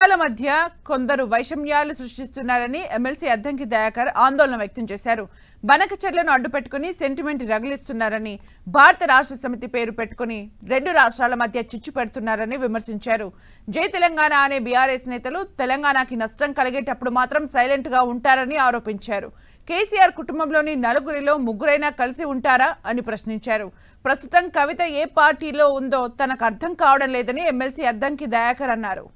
కులాల మధ్య కొందరు వైషమ్యాలు సృష్టిస్తున్నారని ఎమ్మెల్సీ అద్దంకి దయాకర్ ఆందోళన వ్యక్తం చేశారు. బనకచెర్లను అడ్డుపెట్టుకుని సెంటిమెంట్ రగిలిస్తున్నారని, భారత రాష్ట్ర సమితి పేరు పెట్టుకుని రెండు రాష్ట్రాల మధ్య చిచ్చు పెడుతున్నారని విమర్శించారు. జై తెలంగాణ అనే బీఆర్ఎస్ నేతలు తెలంగాణకి నష్టం కలిగేటప్పుడు మాత్రం సైలెంట్ గా ఉంటారని ఆరోపించారు. కేసీఆర్ కుటుంబంలోని నలుగురిలో ముగ్గురైనా కలిసి ఉంటారా అని ప్రశ్నించారు. ప్రస్తుతం కవిత ఏ పార్టీలో ఉందో తనకు అర్థం కావడం లేదని ఎమ్మెల్సీ అద్దంకి దయాకర్ అన్నారు.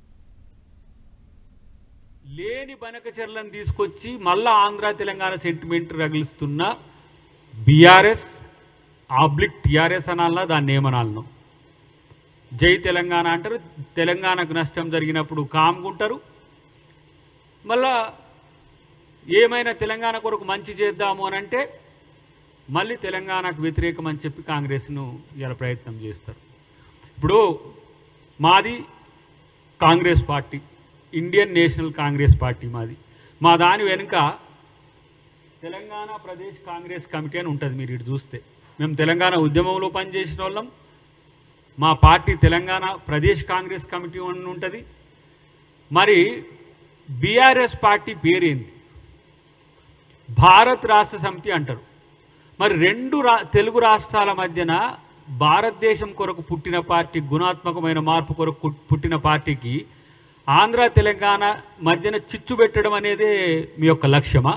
లేని బనకచెర్లను తీసుకొచ్చి మళ్ళా ఆంధ్ర తెలంగాణ సెంటిమెంట్ రగిలిస్తున్న బీఆర్ఎస్ ఆబ్లిక్ టీఆర్ఎస్ అనాలన్నా దాన్ని ఏమనాలను. జై తెలంగాణ అంటారు, తెలంగాణకు నష్టం జరిగినప్పుడు కామ్గుంటారు, మళ్ళా ఏమైనా తెలంగాణ కొరకు మంచి చేద్దాము అని అంటే మళ్ళీ తెలంగాణకు వ్యతిరేకం అని చెప్పి కాంగ్రెస్ను ఇలా ప్రయత్నం చేస్తారు. ఇప్పుడు మాది Congress party, Indian national Congress party మాది. మా దాని వెనుక తెలంగాణ ప్రదేశ్ కాంగ్రెస్ కమిటీ అని ఉంటుంది. మీరు ఇటు చూస్తే మేము తెలంగాణ ఉద్యమంలో పనిచేసిన వాళ్ళం. మా పార్టీ తెలంగాణ ప్రదేశ్ కాంగ్రెస్ కమిటీ అని ఉంటుంది. మరి బీఆర్ఎస్ పార్టీ పేరేంది? భారత్ రాష్ట్ర సమితి అంటారు. మరి రెండు తెలుగు రాష్ట్రాల మధ్యన భారతదేశం కొరకు పుట్టిన పార్టీ, గుణాత్మకమైన మార్పు కొరకు పుట్టిన పార్టీకి ఆంధ్ర తెలంగాణ మధ్యన చిచ్చు పెట్టడం అనేది మీ యొక్క లక్ష్యమా?